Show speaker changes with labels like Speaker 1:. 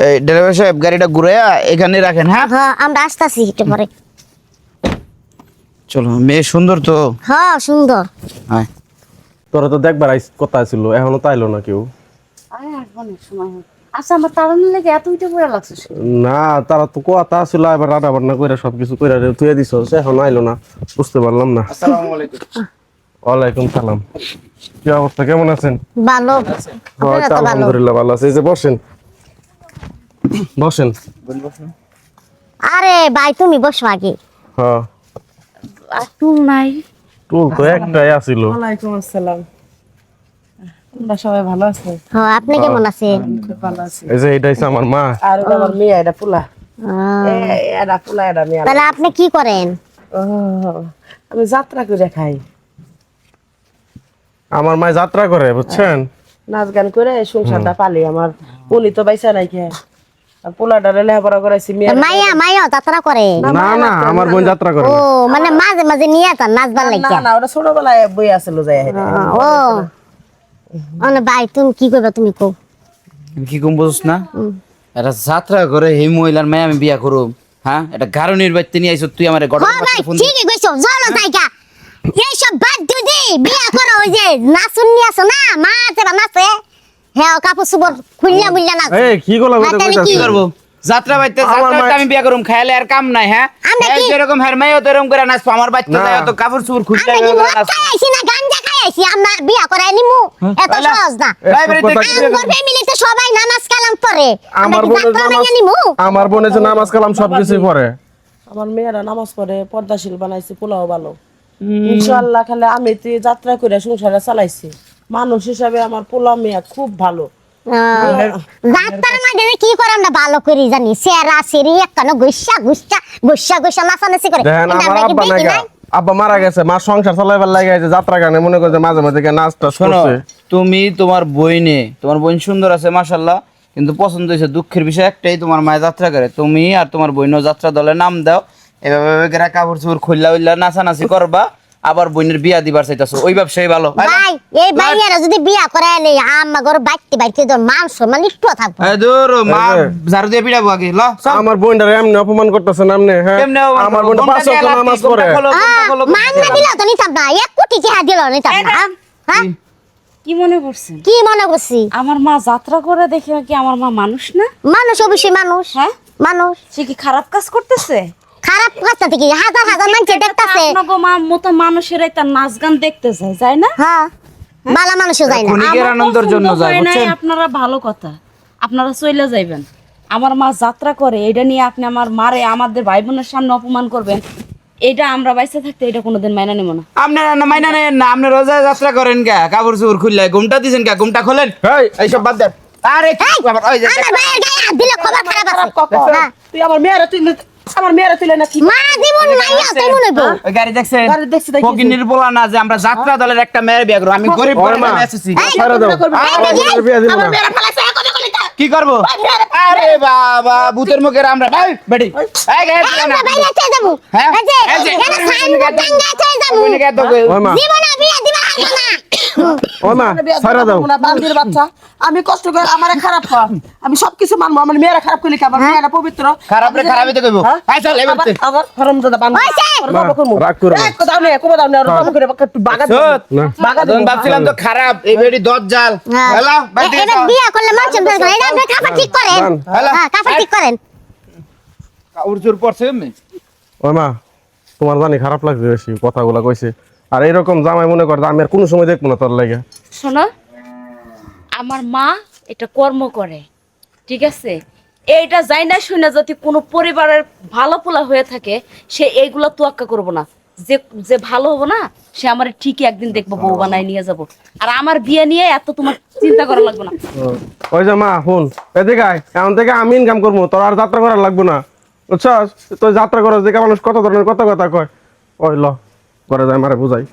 Speaker 1: এই ড্রাইভার সাহেব গাড়িটা ঘুরে এখানে রাখেন। হ্যাঁ
Speaker 2: হ্যাঁ আমরা আসতেছি একটু পরে।
Speaker 1: চলো, মেয়ে সুন্দর তো।
Speaker 2: হ্যাঁ সুন্দর।
Speaker 1: হ্যাঁ
Speaker 3: তোরা তো দেখবার কথা ছিল, এখনো তাইলো না কেউ।
Speaker 4: আরে আসবো না সময় হবে। আচ্ছা আমার তাড়ানোর লেগে এত উঠে পড়ে লাগছে।
Speaker 3: না, তারা তো কথা ছিল, এবার রান্না বান্না করে সবকিছু করে তুই দিছ, এখন আইলো না, বুঝতে পারলাম না।
Speaker 1: আসসালামু আলাইকুম।
Speaker 3: ওয়ালাইকুম সালাম। কি অবস্থা, কেমন আছেন?
Speaker 2: ভালো। আপনারা তো ভালো।
Speaker 3: আলহামদুলিল্লাহ ভালো আছে। এই যে বসেন বসেন।
Speaker 2: আরে ভাই তুমি বসো আগে।
Speaker 3: হ্যাঁ,
Speaker 4: আর টুল নাই।
Speaker 3: টুল তো একটাই আছিল।
Speaker 5: ওয়ালাইকুম আসসালাম। তোমরা সবাই ভালো আছো?
Speaker 2: হ্যাঁ আপনি কেমন আছেন?
Speaker 5: খুব ভালো আছি।
Speaker 3: এই যে এটাই আমার মা।
Speaker 5: আর ওটা আমার মেয়ে, এটা পোলা।
Speaker 2: আহ,
Speaker 5: এটা পোলা, এটা মেয়ে।
Speaker 2: তাহলে আপনি কি করেন?
Speaker 5: ও, আমি যাত্রা করে খাই,
Speaker 3: আমার মা যাত্রা করে, বুঝছেন?
Speaker 5: নাচ গান করে সংসারটা পালি। আমার উনি তো বাইসা নাই খেয়ে, আর পোলাটারে লেখাপড়া করাইছি। মেয়ে
Speaker 2: মাইয়া মাইয়া যাত্রা করে?
Speaker 3: না না, আমার বোন যাত্রা করে
Speaker 2: ও
Speaker 3: না।
Speaker 2: মানে মাঝে মাঝে নিয়ে যান নাচবার
Speaker 5: না
Speaker 2: লাগিয়া?
Speaker 5: না, ওটা ছোটবেলায় বই আসছিল যাই।
Speaker 2: ও মানে ভাই তুমি কি করবে তুমি কো?
Speaker 1: আমি কি কম বুঝছ না? এটা যাত্রা করে এই মহিলার মেয়ে আমি বিয়া করব। হ্যাঁ, এটা গারণীর বাড়িতে নিয়ে আইছো তুই আমারে গড়
Speaker 2: হ্যাঁ ভাই ঠিকই কইছো, চলো জায়গা এইসব বাদ দিদি বিয়া করো। ওই যে নাচুন নিয়ে আসো না, মা আছে বা নাচে, হ্যাঁ কাপড় চুপড় খুললা মুল্লা নাচ।
Speaker 3: এই কি গোলা
Speaker 2: হ্যাঁ, তাহলে
Speaker 1: কি
Speaker 2: কি?
Speaker 3: কইতাছিস?
Speaker 1: করব? যাত্রা বাইতে
Speaker 3: আমার মা-
Speaker 1: আমি বিয়া করুম, খাইলে আর কাম নাই। হ্যাঁ
Speaker 2: আমরা
Speaker 1: এই
Speaker 2: কি-
Speaker 1: যেরকম হের মেয়েও তো এরকম করে নাচবো। আমার বাচ্চা
Speaker 3: না।
Speaker 1: যায় তো কাপড় চুপড় খুলতে
Speaker 2: আমরা কি মদ খাই আইছি না গাঞ্জা খাই আইছি? আমরা বিয়া করে নিমু, এত
Speaker 1: তাহলে-
Speaker 2: সহজ না।
Speaker 1: ভাই বাড়িতে
Speaker 3: কথা
Speaker 1: কি-
Speaker 3: কি-
Speaker 2: আমগর ফ্যামিলিতে সবাই নামাজ কালাম পড়ে, আমরা
Speaker 3: আমার
Speaker 2: কি
Speaker 3: বোনের
Speaker 2: যাত্রা
Speaker 3: নামাজ,
Speaker 2: মাইয়া নিমু?
Speaker 3: আমার বোনের যে নামাজ কালাম সবকিছুই পড়ে।
Speaker 5: আমার মেয়েরা নামাজ পড়ে, পর্দাশীল বানাইছে, পোলাও ভালো। ইনশাআল্লাহ খালি আমি তো যাত্রা করে সংসারে চালাইছি। মানুষ হিসাবে আমার পোলা মেয়ে খুব ভালো।
Speaker 2: যাত্রার মাঝে কি করে আমরা ভালো করি জানি, সেরা সেরি একখানো গুসা গুসা গুসা গুসা নাচানাচি করে।
Speaker 3: দেখেন
Speaker 2: কিন্তু
Speaker 3: আমার
Speaker 2: আমরা কি
Speaker 3: আব্বা
Speaker 2: দেখি
Speaker 3: নাকি,
Speaker 2: নাই?
Speaker 3: আব্বা মারা গেছে, মা সংসার চালাইবার লাগে যে যাত্রা গানে মনে করে যে মাঝে মাঝে গিয়ে নাচ টাচ
Speaker 1: শোনো,
Speaker 3: করছে।
Speaker 1: তুমি তোমার তোমার বোন সুন্দর আছে মাশাআল্লাহ, কিন্তু পছন্দ হয়েছে। দুঃখের বিষয় একটাই, তোমার মায়ের যাত্রা করে। তুমি আর তোমার বোনও যাত্রা দলে নাম দাও, এভাবে করে কাপড় চোপড় খুললা উল্লা নাচানাচি করবা, আবার বোনের বিয়া দিবার চাইতাছো। ওই ব্যবসায়ী ভালো।
Speaker 2: ভাই এই ভাইয়ারা যদি বিয়া করে এলে আমার বাইতে বাইতে তো মান সম্মান একটু থাকবো।
Speaker 1: এই দূর মা
Speaker 3: এই যে।
Speaker 1: ঝাড়ু দিয়ে পিটাবো আগে ল চল।
Speaker 3: আমার বোনটারে এমনি অপমান করতেছেন আপনি? হ্যাঁ,
Speaker 1: কেমনে অপমান
Speaker 3: আমার
Speaker 1: করবো?
Speaker 3: বোনটা
Speaker 1: বোনটা
Speaker 3: 5
Speaker 1: দিয়ে
Speaker 3: ওয়াক্ত
Speaker 1: লাথি,
Speaker 3: নামাজ
Speaker 1: বোনটা
Speaker 3: পড়ে।
Speaker 1: খোলো, বোনটা খোলো, বোনটা
Speaker 2: মান না
Speaker 1: খোলো।
Speaker 2: দিলেও তো নিতাম না, 1 কোটি টাকা দিলেও নিতাম না। হ্যাঁ
Speaker 4: কি মনে করছেন?
Speaker 2: কি মনে করছি?
Speaker 4: আমার মা যাত্রা করে দেখে কি আমার মা মানুষ না?
Speaker 2: মানুষ অবশ্যই মানুষ।
Speaker 4: হ্যাঁ?
Speaker 2: মানুষ
Speaker 4: সে কি খারাপ কাজ করতেছে?
Speaker 2: খারাপ কাজটা থেকে হাজার হাজার মানুষ দেখতাছে।
Speaker 4: আপনাকে মা মতো মানুষেরাই তার নাচ গান দেখতে যায়, যায় না?
Speaker 2: হ্যাঁ বালা মানুষও যায় না।
Speaker 1: ক্ষণিকের
Speaker 4: আমার
Speaker 1: আনন্দের জন্য
Speaker 4: পছন্দ
Speaker 1: যায়,
Speaker 4: হয় নাই,
Speaker 1: বুঝছেন?
Speaker 4: আপনারা ভালো কথা, আপনারা চলে যাইবেন। আমার মা যাত্রা করে, এটা নিয়ে আপনি আমার মারে আমাদের ভাই বোনের সামনে অপমান করবেন, এটা আমরা বাইসে থাকতে এটা কোনোদিন মাইনা নেব না।
Speaker 1: আপনারা না মাইনা নেন না, আপনি রোজা যাত্রা করেন কে? কাপড় চোপড় খুললে ঘুমটা দিছেন কে? ঘুমটা খোলেন।
Speaker 3: এই,
Speaker 1: এইসব বাদ দেন। আরে কি ব্যাপার? ওই যে
Speaker 2: আমার ভাইয়ের গায়ে হাত দিলে খবর খারাপ আছে। হ্যাঁ।
Speaker 5: তুই আমার মেয়েরা তুলে না কি?
Speaker 2: মা জীবন মাইয়া তুই মনে হইব।
Speaker 1: ওই গাড়ি দেখছেন?
Speaker 5: গাড়ি দেখছি, দেখছি।
Speaker 1: ফকিন্নির বলা না যে আমরা যাত্রা দলের একটা মেয়ের বিয়ে করব। আমি গরিব
Speaker 3: ওর
Speaker 1: পরিবারের
Speaker 3: মা।
Speaker 1: মেয়ে এসেছি।
Speaker 2: এই,
Speaker 3: ছাড়া দাও। আমার বোনের বিয়ে দিব না।
Speaker 1: কি করব? আরে বাবা, ভূতের মুখের আমরা ভাই বেডি। এই গায়ে দিও না।
Speaker 2: আমরা বাইরে চলে যাবো।
Speaker 1: হ্যাঁ?
Speaker 2: এই যে
Speaker 1: এই যে।
Speaker 2: এখানে সাইনবোর্ড টাঙ্গায় চলে যাবো।
Speaker 1: ওইনে গায়ে দাও।
Speaker 3: ওই মা,
Speaker 2: জীবনে বিয়ে দিবা হবে না।
Speaker 3: ওই মা, ছাড়া দাও।
Speaker 5: বান্দির বাচ্চা, আমি কষ্ট করে আমারে খারাপ কর, আমি সবকিছু মানবো। আমার মেয়েরা খারাপ করলে কি? আমার মেয়েরা পবিত্র।
Speaker 1: খারাপ রে খারাপই তো কইবো।
Speaker 5: হ্যাঁ?
Speaker 1: আই চল এবারে।
Speaker 5: আবার হারামজাদা বান্দি।
Speaker 2: হইছে।
Speaker 3: মা, রাগ করো না।
Speaker 5: দাও নে, কোবা দাও নে, আর বাবু করে একটু বাগা দিও।
Speaker 1: সত।
Speaker 3: না।
Speaker 5: বাগা দিও।
Speaker 1: তখন ভাবছিলাম তো খারাপ, এই বেডি দজ্জাল।
Speaker 2: হ্যাঁ।
Speaker 1: হ্যালো, ভাই দিয়ে
Speaker 2: এবার
Speaker 1: দাও।
Speaker 2: বিয়ে করলে মানুষ চলে যাবে। এটা আপনি কাপড় ঠিক করেন।
Speaker 3: দান।
Speaker 1: হ্যালো।
Speaker 2: হ্যাঁ কাপড় ঠিক করেন।
Speaker 1: কাউর জোর পড়ছে এমনি।
Speaker 3: ওই মা, তোমার জানি খারাপ লাগছে বেশি কথাগুলা কইছে। আর এরকম জামাই মনে কর আমি আর কোনো সময় দেখবো না তোর লাগে।
Speaker 4: শোনো, আমার মা এটা কর্ম করে, ঠিক আছে? এইটা যাই না শুনে যদি কোনো পরিবারের ভালো পোলা হয়ে থাকে, সে এইগুলা তোয়াক্কা করবো না। যে যে ভালো হবো না, সে আমার ঠিকই একদিন দেখবো বউ বানায় নিয়ে যাব। আর আমার বিয়ে নিয়ে এত তোমার চিন্তা করা লাগবে না।
Speaker 3: ওই যে মা শুন, এদিকে আয়, এখন থেকে আমি ইনকাম করবো, তোর আর যাত্রা করার লাগবো না, বুঝছস? তুই যাত্রা করস দেখে মানুষ কত ধরনের কত কথা কয়। ওই ল, করে যায় মারে বুঝাই।